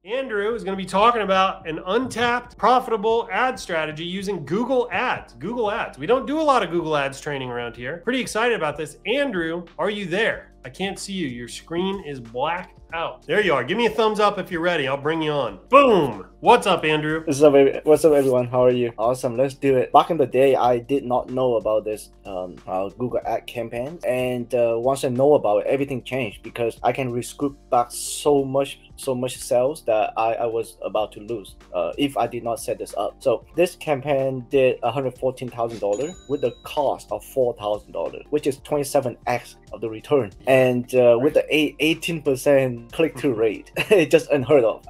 Andrew is going to be talking about an untapped, profitable ad strategy using Google Ads. Google Ads. We don't do a lot of Google Ads training around here. Pretty excited about this. Andrew, are you there? I can't see you. Your screen is blacked out. There you are. Give me a thumbs up if you're ready. I'll bring you on. Boom. What's up, Andrew? What's up, everyone? How are you? Awesome. Let's do it. Back in the day, I did not know about this Google ad campaign, and once I know about it, everything changed because I can recoup back so much sales that I was about to lose if I did not set this up. So this campaign did $114,000 with the cost of $4,000, which is 27x of the return, and with the 18% click-through rate. It's just unheard of.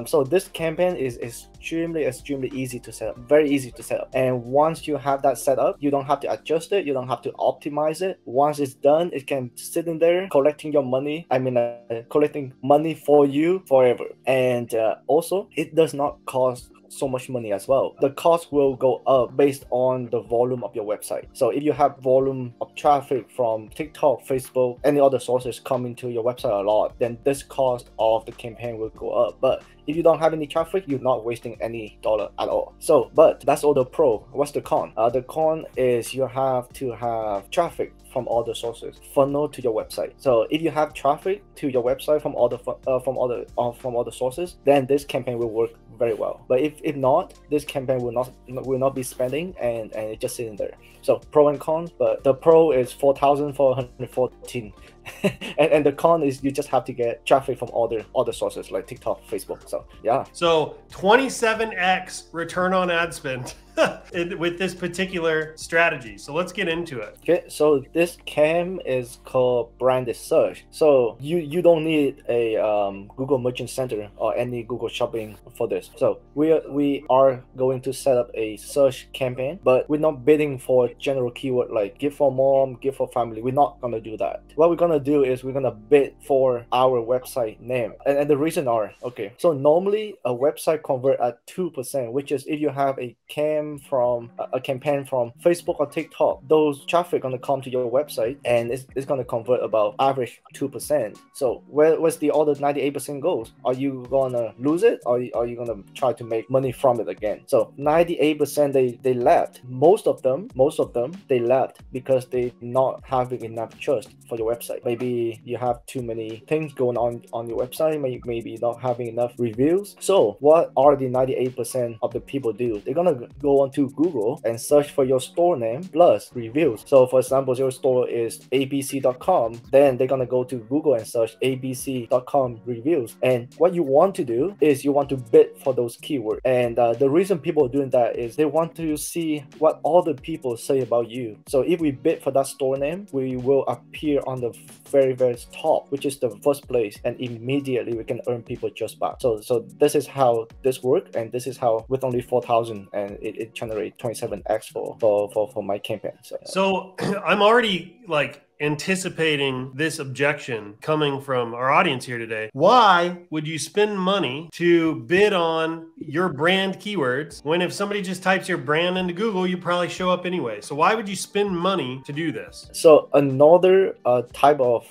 So this campaign is extremely easy to set up, very easy to set up. And once you have that set up, you don't have to adjust it, you don't have to optimize it. Once it's done, it can sit in there collecting your money. Collecting money for you forever. And also, it does not cost so much money as well. The cost will go up based on the volume of your website. So if you have volume of traffic from TikTok, Facebook, any other sources coming to your website a lot, then this cost of the campaign will go up. But if you don't have any traffic, you're not wasting any dollar at all. So, but that's all the pro. What's the con? The con is you have to have traffic from all the sources funnel to your website. So if you have traffic to your website from all the sources, then this campaign will work very well. But if not, this campaign will not be spending, and it's just sitting there. So pro and cons, but the pro is 4,414. and the con is you just have to get traffic from other sources like TikTok, Facebook. So yeah. So 27x return on ad spend with this particular strategy. So let's get into it. Okay, so this cam is called branded search. So you don't need a Google Merchant Center or any Google Shopping for this. So we are going to set up a search campaign, but we're not bidding for general keyword like gift for mom, gift for family. We're not gonna do that. What we're gonna do is we're gonna bid for our website name, and the reason are, okay, so normally a website convert at 2%, which is if you have a campaign from Facebook or TikTok, those traffic gonna come to your website and it's gonna convert about average 2%. So where's the other 98% goes? Are you gonna lose it, or are you gonna try to make money from it again? So 98% they left. Most of them they left because they not having enough trust for your website. Maybe you have too many things going on your website, maybe not having enough reviews. So what are the 98% of the people do? They're gonna go onto Google and search for your store name plus reviews. So for example, your store is abc.com, then they're gonna go to Google and search abc.com reviews. And what you want to do is you want to bid for those keywords. And the reason people are doing that is they want to see what other people say about you. So if we bid for that store name, we will appear on the very top, which is the first place, and immediately we can earn people just back. So this is how this works, and this is how with only 4,000 and it generates 27x for my campaign. So I'm already like anticipating this objection coming from our audience here today. Why would you spend money to bid on your brand keywords when if somebody just types your brand into Google, you probably show up anyway? So why would you spend money to do this? So another type of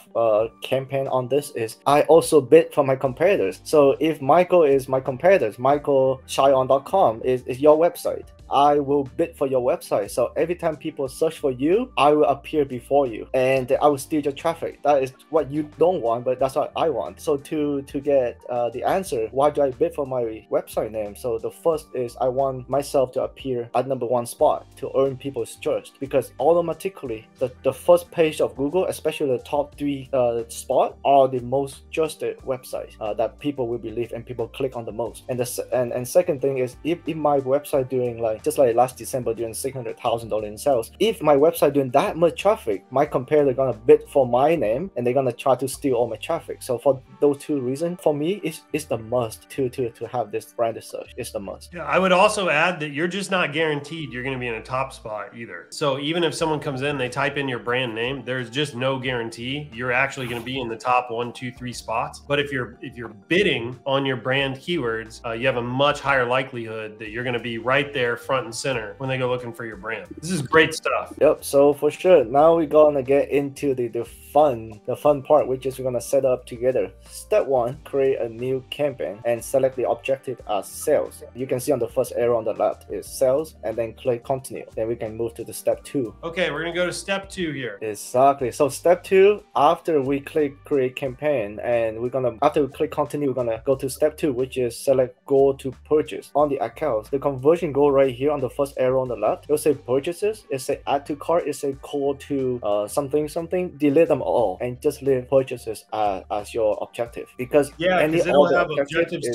campaign on this is I also bid for my competitors. So if Michael is my competitors, Michael ShineOn.com is your website, I will bid for your website. So every time people search for you, I will appear before you and I will steal your traffic. That is what you don't want, but that's what I want. So to get the answer, why do I bid for my website name? So the first is I want myself to appear at #1 spot to earn people's trust, because automatically the first page of Google, especially the top 3 spot, are the most trusted websites that people will believe and people click on the most. And second thing is if my website doing just like last December doing $600,000 in sales, if my website doing that much traffic, my competitor gonna bid for my name and they're gonna try to steal all my traffic. So for those 2 reasons, for me, it's the must to have this branded search. It's the must. Yeah, I would also add that you're just not guaranteed you're going to be in a top spot either. So even if someone comes in, they type in your brand name, there's just no guarantee you're actually going to be in the top 1, 2, 3 spots. But if you're bidding on your brand keywords, you have a much higher likelihood that you're going to be right there front and center when they go looking for your brand. This is great stuff. Yep. So for sure, now we're gonna get into the fun part, which is we're gonna set up together. Step 1, create a new campaign and select the objective as sales. You can see on the first arrow on the left is sales, and then click continue. Then we can move to the step 2. Okay, we're gonna go to step 2 here. Exactly. So step 2, after we click create campaign, and after we click continue, we're gonna go to step 2, which is select goal to purchase. On the accounts, the conversion goal right here on the first arrow on the left, it'll say purchases, it say add to cart, it say call to something. Delete them all and just leave purchases as your objective, because it'll have objectives.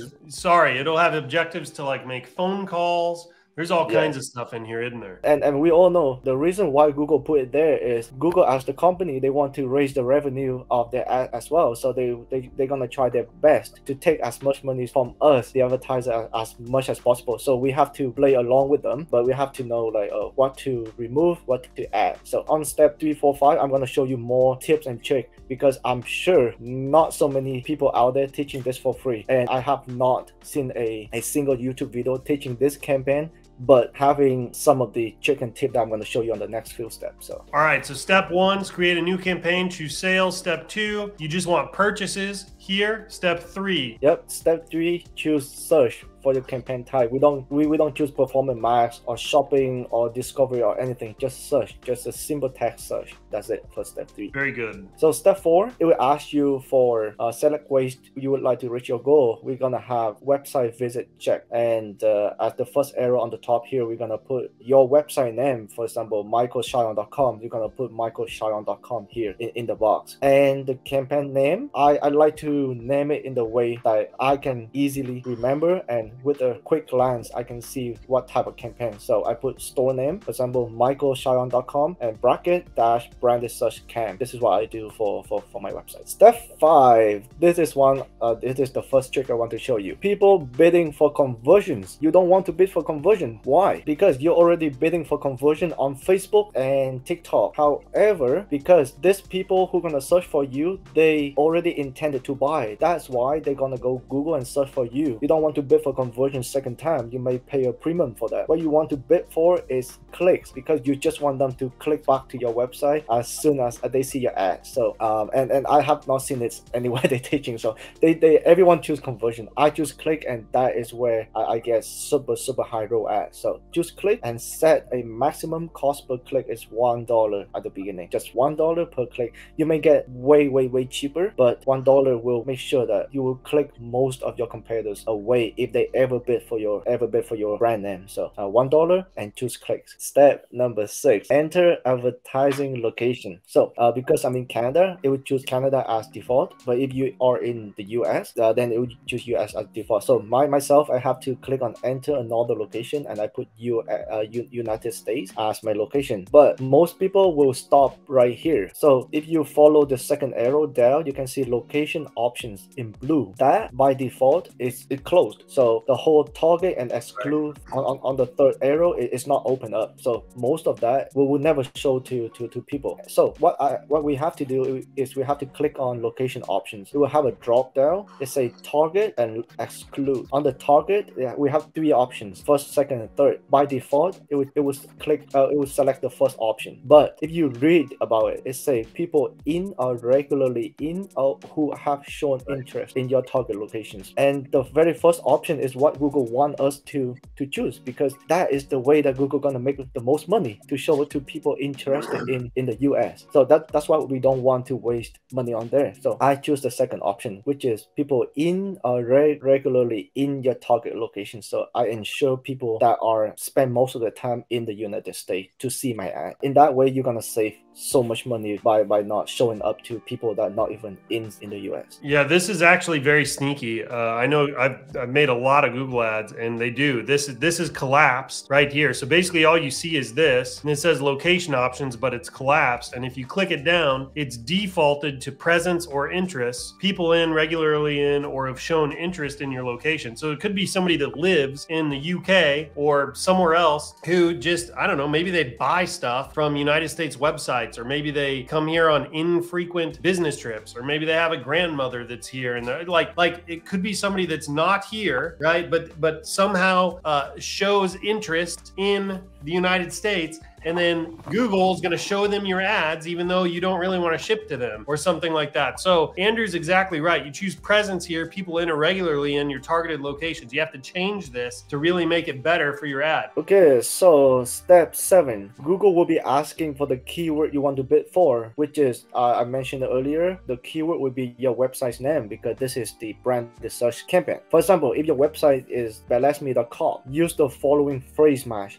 It'll have objectives to like make phone calls. There's all kinds of stuff in here, isn't there? And we all know the reason why Google put it there is Google, as the company, they want to raise the revenue of their ad as well. So they're gonna try their best to take as much money from us, the advertiser, as much as possible. So we have to play along with them, but we have to know like what to remove, what to add. So on step 3, 4, 5, I'm gonna show you more tips and tricks, because I'm sure not so many people out there teaching this for free, and I have not seen a single YouTube video teaching this campaign, but having some of the trick and tip that I'm going to show you on the next few steps. So all right, so step 1 is create a new campaign, choose sales. Step 2, you just want purchases here. Step 3, step 3, choose search for your campaign type. We don't choose performance max or shopping or discovery or anything. Just search, just a simple text search. That's it for step 3. Very good. So step 4, it will ask you for select ways you would like to reach your goal. We're gonna have website visit check, and at the first arrow on the top here, we're gonna put your website name. For example, michaelshineon.com. You're gonna put michaelshineon.com here in the box. And the campaign name, I like to name it in the way that I can easily remember, and with a quick glance I can see what type of campaign. So I put store name, for example, michaelshineon.com, and bracket dash branded search cam. This is what I do for my website. Step 5, this is the first trick I want to show you. People bidding for conversions. You don't want to bid for conversion. Why? Because you're already bidding for conversion on Facebook and TikTok. However, because these people who gonna search for you, they already intended to buy. That's why they're gonna go Google and search for you. You don't want to bid for conversion second time. You may pay a premium for that. What you want to bid for is clicks, because you just want them to click back to your website as soon as they see your ad. So and I have not seen it anywhere they're teaching. So everyone choose conversion. I choose click, and that is where I get super high ROAS ad. So choose click and set a maximum cost per click is $1 at the beginning. Just $1 per click. You may get way cheaper, but $1 will make sure that you will click most of your competitors away if they ever bid for your brand name. So $1 and choose clicks. Step number 6, enter advertising location. So because I'm in Canada, it would choose Canada as default, but if you are in the US, then it would choose US as default. So myself, I have to click on enter another location, and I put United States as my location. But most people will stop right here. So if you follow the second arrow down, you can see location options in blue. That by default is closed. So the whole target and exclude on the third arrow is not open up. So most of that will never show to people. So what we have to do is we have to click on location options. It will have a drop down. It say target and exclude. On the target, we have 3 options: first, second, and third. By default, it would select the first option. But if you read about it, it say people in or regularly in or who have shown interest in your target locations. And the very first option is what Google want us to choose, because that is the way that Google gonna make the most money, to show it to people interested in the US. So that's why we don't want to waste money on there. So I choose the second option, which is people in or regularly in your target location. So I ensure people that are spend most of the time in the United States to see my ad. In that way, you're gonna save so much money by not showing up to people that are not even in the US. Yeah, this is actually very sneaky. I know I've made a lot of Google ads, and they do. This is collapsed right here. So basically all you see is this, and it says location options, but it's collapsed. And if you click it down, it's defaulted to presence or interests, people in, regularly in, or have shown interest in your location. So it could be somebody that lives in the UK or somewhere else who just, I don't know, maybe they buy stuff from United States websites, or maybe they come here on infrequent business trips, or maybe they have a grandmother other that's here, and like it could be somebody that's not here, right? But somehow shows interest in the United States, and then Google's going to show them your ads even though you don't really want to ship to them or something like that. So Andrew's exactly right. You choose presence here, people enter regularly in your targeted locations. You have to change this to really make it better for your ad. Okay, so step 7, Google will be asking for the keyword you want to bid for, which is, I mentioned earlier, the keyword will be your website's name, because this is the brand search campaign. For example, if your website is belesme.com, use the following phrase match,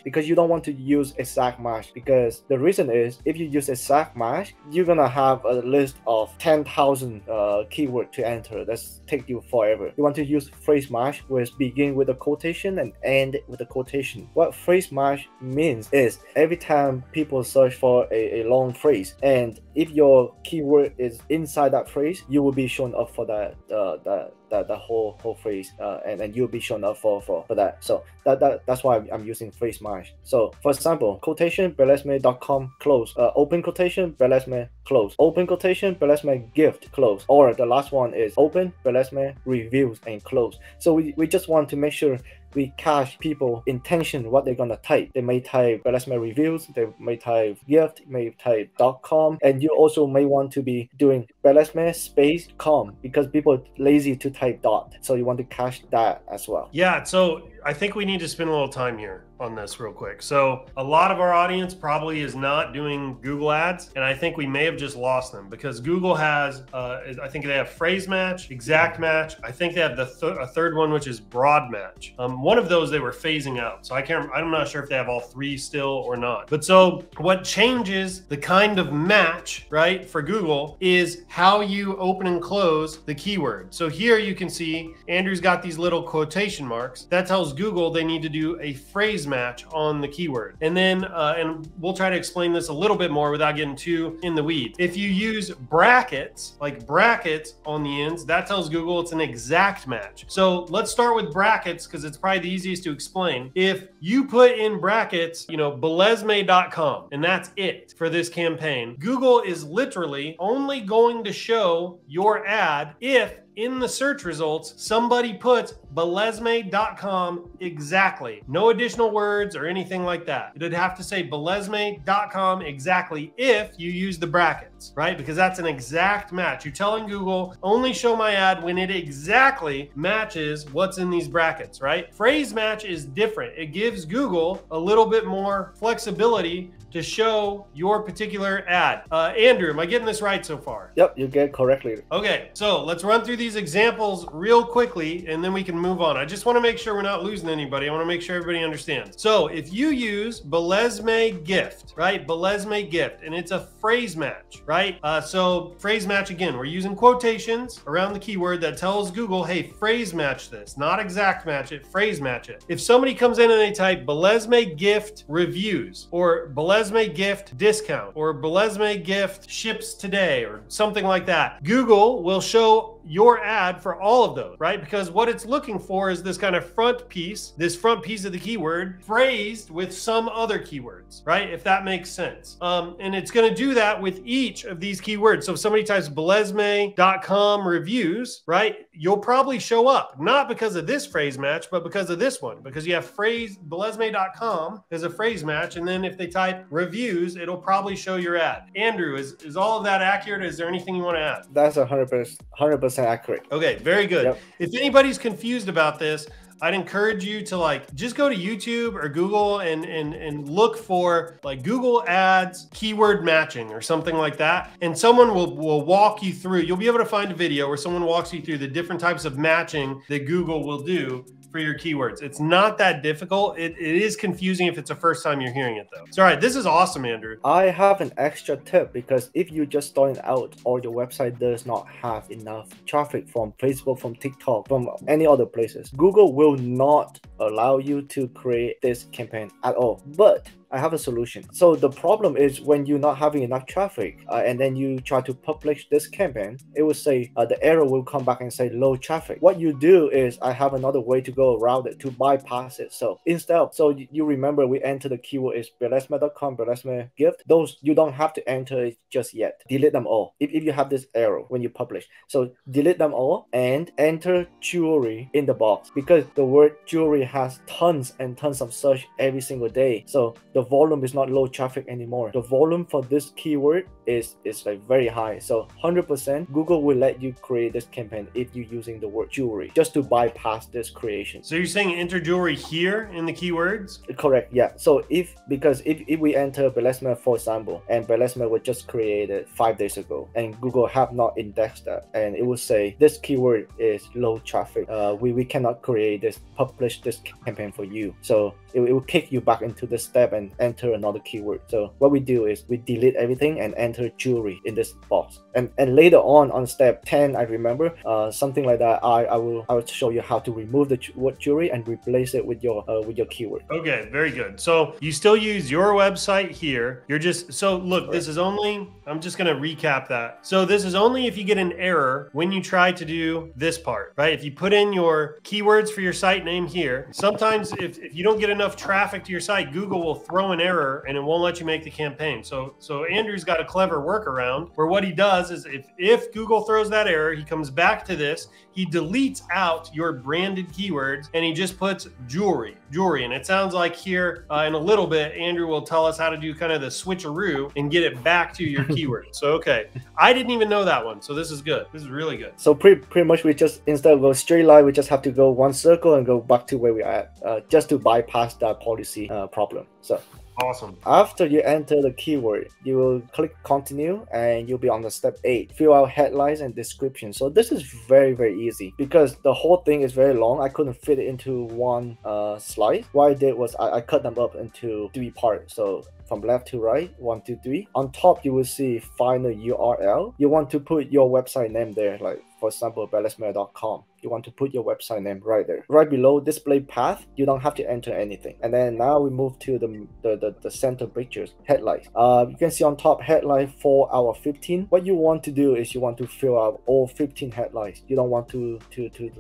because you don't want to use exact match, because the reason is if you use exact match, you're gonna have a list of 10,000 keyword to enter. That's take you forever. You want to use phrase match, which begin with a quotation and end with a quotation. What phrase match means is every time people search for a long phrase, and if your keyword is inside that phrase, you will be shown up for that the whole phrase, and then you'll be shown up for that. So that's why I'm using phrase match. So for example, quotation belesme.com close, open quotation belesme close, open quotation belesme gift close, or the last one is open belesme reviews and close. So we just want to make sure we catch people intention what they're gonna type. They may type belesme reviews, they may type gift, may type .com, and you also may want to be doing belesme space com, because people are lazy to type dot. So you want to catch that as well. Yeah, so I think we need to spend a little time here on this real quick. So a lot of our audience probably is not doing Google ads, and I think we may have just lost them, because Google has, I think they have phrase match, exact match. I think they have a third one, which is broad match. One of those they were phasing out. So I'm not sure if they have all three still or not. But so what changes the kind of match, right, for Google is how you open and close the keyword. So here you can see Andrew's got these little quotation marks. That tells Google they need to do a phrase match on the keyword. And then, and we'll try to explain this a little bit more without getting too in the weeds. If you use brackets, like brackets on the ends, that tells Google it's an exact match. So let's start with brackets, because it's probably the easiest to explain. If you put in brackets, belesme.com, and that's it for this campaign, Google is literally only going to show your ad if in the search results somebody puts belesme.com exactly. No additional words or anything like that. It'd have to say belesme.com exactly if you use the brackets, right? Because that's an exact match. You're telling Google, only show my ad when it exactly matches what's in these brackets, right? Phrase match is different. It gives Google a little bit more flexibility to show your particular ad. Andrew, am I getting this right so far? Yep, you get it correctly. Okay, so let's run through these examples real quickly, and then we can move on. I just want to make sure we're not losing anybody. I want to make sure everybody understands. So if you use belesme gift, right? Belesme gift, and it's a phrase match, right? So phrase match, again, we're using quotations around the keyword that tells Google, hey, phrase match this, not exact match it, phrase match it. If somebody comes in and they type belesme gift reviews, or belesme gift discount, or belesme gift ships today, or something like that, Google will show your ad for all of those, right? Because what it's looking for is this kind of front piece, this front piece of the keyword phrased with some other keywords, right? If that makes sense. And it's going to do that with each of these keywords. So if somebody types belesme.com reviews, right, you'll probably show up, not because of this phrase match, but because of this one, because you have phrase belesme.com as a phrase match. And then if they type reviews, it'll probably show your ad. Andrew, is all of that accurate? Is there anything you want to add? That's 100% accurate. Okay, very good. Yep. If anybody's confused about this, I'd encourage you to just go to YouTube or Google and look for Google Ads keyword matching or something like that. And someone will walk you through. You'll be able to find a video where someone walks you through the different types of matching that Google will do for your keywords. It's not that difficult. It is confusing if it's the first time you're hearing it though. So, all right, this is awesome, Andrew. I have an extra tip, because if you just starting out or your website does not have enough traffic from Facebook, from TikTok, from any other places, Google will not allow you to create this campaign at all. But I have a solution. So the problem is when you're not having enough traffic and then you try to publish this campaign, it will say the error will come back and say low traffic. What you do is I have another way to go around it to bypass it. So instead of, so you remember we enter the keyword is belesme.com, belesme gift. Those you don't have to enter it just yet. Delete them all if you have this error when you publish. So delete them all and enter jewelry in the box, because the word jewelry has tons and tons of search every single day. So the volume is not low traffic anymore. The volume for this keyword is like very high. So 100% Google will let you create this campaign if you're using the word jewelry, just to bypass this creation. So you're saying enter jewelry here in the keywords? Correct, yeah. So if we enter belesme, for example, and belesme was just created 5 days ago and Google have not indexed that, and it will say this keyword is low traffic, we cannot publish this campaign for you. So it will kick you back into this step and enter another keyword. So what we do is we delete everything and enter jewelry in this box. And later on step 10, I remember something like that, I will show you how to remove the word jewelry and replace it with your keyword. Okay, very good. So you still use your website here. You're just, so look, this is only, I'm just going to recap that. So this is only if you get an error when you try to do this part, right? If you put in your keywords for your site name here, sometimes if you don't get enough traffic to your site, Google will throw an error and it won't let you make the campaign. So Andrew's got a clever workaround where what he does is if Google throws that error, he comes back to this, he deletes out your branded keywords and he just puts jewelry. And it sounds like here in a little bit, Andrew will tell us how to do kind of the switcheroo and get it back to your keyword. So, okay, I didn't even know that one. So this is good. This is really good. So pretty much we just, instead of go straight line, we just have to go one circle and go back to where we are at, just to bypass that policy problem. So awesome. After you enter the keyword, you will click continue and you'll be on the step 8. Fill out headlines and description. So this is very, very easy because the whole thing is very long. I couldn't fit it into one slide. What I did was I cut them up into 3 parts. So from left to right, 1, 2, 3. On top, you will see final URL. You want to put your website name there, like for example, belesme.com. You want to put your website name right there. Right below display path, you don't have to enter anything. And then now we move to the center pictures, headlights. You can see on top headline 4 out of 15. What you want to do is you want to fill out all 15 headlines. You don't want to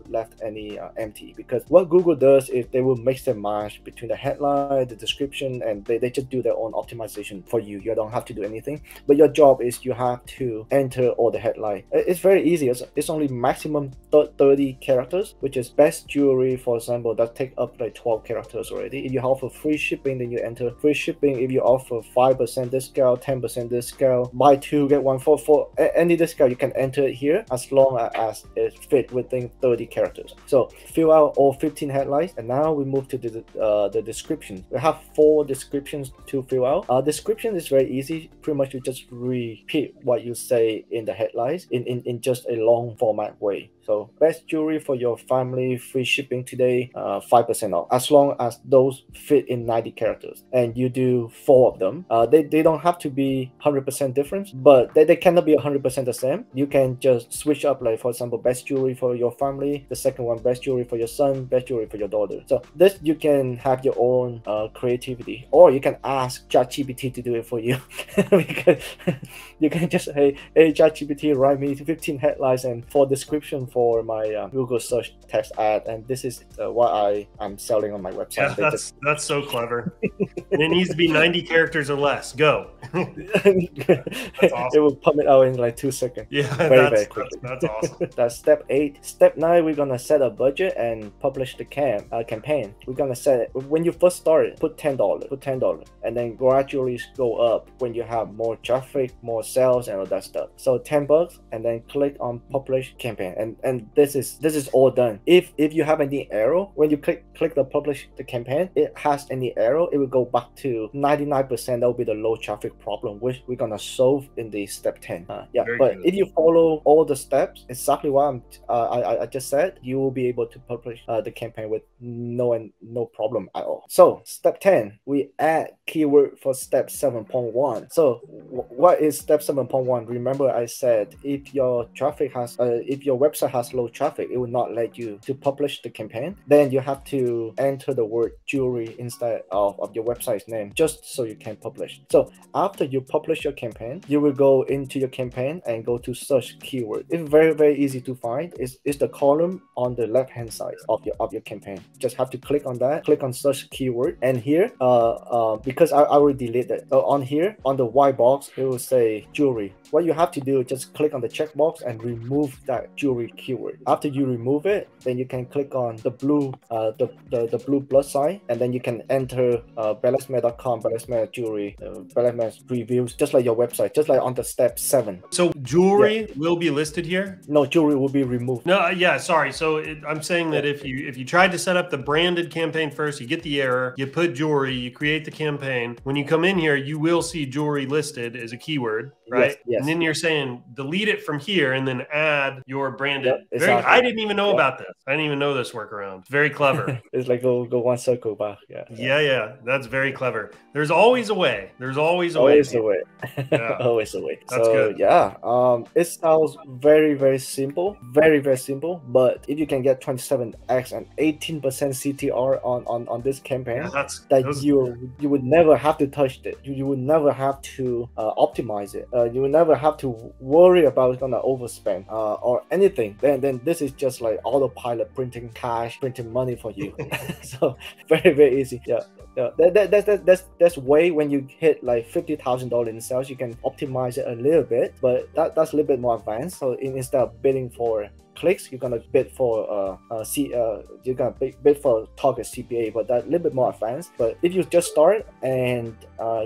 left any empty, because what Google does is they will mix and match between the headline, the description, and they just do their own optimization for you. You don't have to do anything, but your job is you have to enter all the headline. It's very easy. It's only maximum 30 characters, which is best jewelry, for example, that take up like 12 characters already. If you offer free shipping, then you enter free shipping. If you offer 5% discount, 10% discount, buy 2 get 1 for any discount, you can enter it here as long as it fit within 30 characters. So fill out all 15 headlines, and now we move to the description. We have 4 descriptions to fill out. Description is very easy. Pretty much you just repeat what you say in the headlines in just a long format way. So best jewelry for your family, free shipping today, 5% off, as long as those fit in 90 characters and you do 4 of them. They don't have to be 100% different, but they cannot be 100% the same. You can just switch up, like for example, best jewelry for your family, the second one best jewelry for your son, best jewelry for your daughter. So this, you can have your own creativity, or you can ask ChatGPT to do it for you. Because you can just say, hey ChatGPT, write me 15 headlines and 4 description for my Google search text ad, and this is what I am selling on my website. Yeah, that's so clever. And it needs to be 90 characters or less. Go. That's awesome. It will pump it out in like 2 seconds. Yeah, very quickly. That's awesome. That's step 8. Step 9, we're gonna set a budget and publish the campaign. We're gonna set it when you first start. Put $10, and then gradually go up when you have more traffic, more sales, and all that stuff. So $10, and then click on publish campaign, and this is all done. If you have any error when you click the publish the campaign, it has any error, it will go back to 99%. That will be the low traffic problem, which we're gonna solve in the step 10. Very good. If you follow all the steps exactly what I just said, you will be able to publish the campaign with no problem at all. So step 10, we add keyword for step 7.1. So what is step 7.1? Remember I said if your traffic has, if your website has low traffic, it will not let you to publish the campaign. Then you have to enter the word jewelry instead of your website's name, just so you can publish. So after you publish your campaign, you will go into your campaign and go to search keyword. It's very, very easy to find. It's the column on the left hand side of your campaign. Just have to click on that, click on search keyword, and here because I will delete it. On here on the white box it will say jewelry. What you have to do is just click on the checkbox and remove that jewelry keyword. After you remove it, then you can click on the blue the blue plus sign, and then you can enter bellasmere.com, Bellasmere jewelry, Bellasmere reviews, just like your website, just like on the step 7. So jewelry will be listed here? No, jewelry will be removed. No, yeah, sorry. So I'm saying that if you tried to set up the branded campaign first, you get the error, you put jewelry, you create the campaign. When you come in here, you will see jewelry listed as a keyword, right? Yes. And then you're saying delete it from here and then add your branded. Yep, exactly. I didn't even know about this. I didn't even know this workaround. Very clever. It's like go one circle back. Yeah. That's very clever. There's always a way. There's always a way. Always a way. Yeah. Always a way. That's good. Yeah, it sounds very, very simple. Very, very simple. But if you can get 27x and 18% CTR on this campaign, you would never have to touch it. You would never have to optimize it. You would never have to worry about gonna overspend or anything. Then this is just like autopilot, printing cash, printing money for you. So very, very easy. Yeah. That's way when you hit like $50,000 in sales, you can optimize it a little bit, but that's a little bit more advanced. So instead of bidding for clicks, you're gonna bid for bid for target CPA, but that's a little bit more advanced. But if you just start and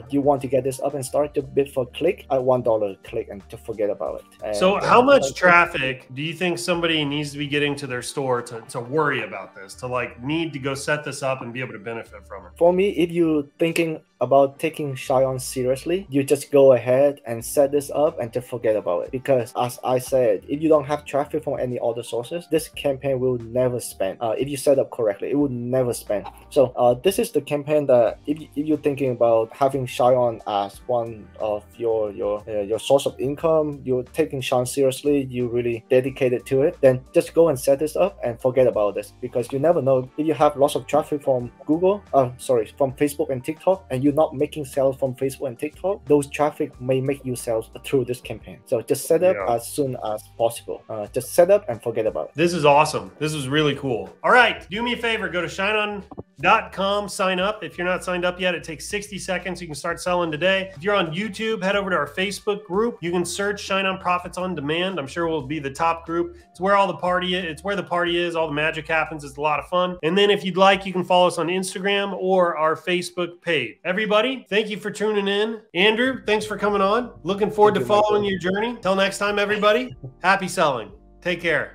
you want to get this up and start to bid for click at $1 click and to forget about it. And, so how much traffic do you think somebody needs to be getting to their store to worry about this, to like need to go set this up and be able to benefit from it? For me, if you're thinking about taking ShineOn seriously, you just go ahead and set this up and just forget about it. Because as I said, if you don't have traffic from any other sources, this campaign will never spend. If you set up correctly, it will never spend. So this is the campaign that if you're thinking about having ShineOn as one of your source of income, you're taking ShineOn seriously, you really dedicated to it, then just go and set this up and forget about this. Because you never know, if you have lots of traffic from from Facebook and TikTok, and you're not making sales from Facebook and TikTok, those traffic may make you sales through this campaign. So just set up as soon as possible. Just set up and forget about it. This is awesome. This is really cool. All right, do me a favor, go to ShineOn.com, sign up. If you're not signed up yet, it takes 60 seconds. You can start selling today. If you're on YouTube, head over to our Facebook group. You can search ShineOn Profits on Demand. I'm sure we'll be the top group. It's where all the party is. It's where the party is. All the magic happens. It's a lot of fun. And then if you'd like, you can follow us on Instagram or our Facebook page. Everybody, thank you for tuning in. Andrew, thanks for coming on. Looking forward to following your journey. Till next time, everybody, happy selling. Take care.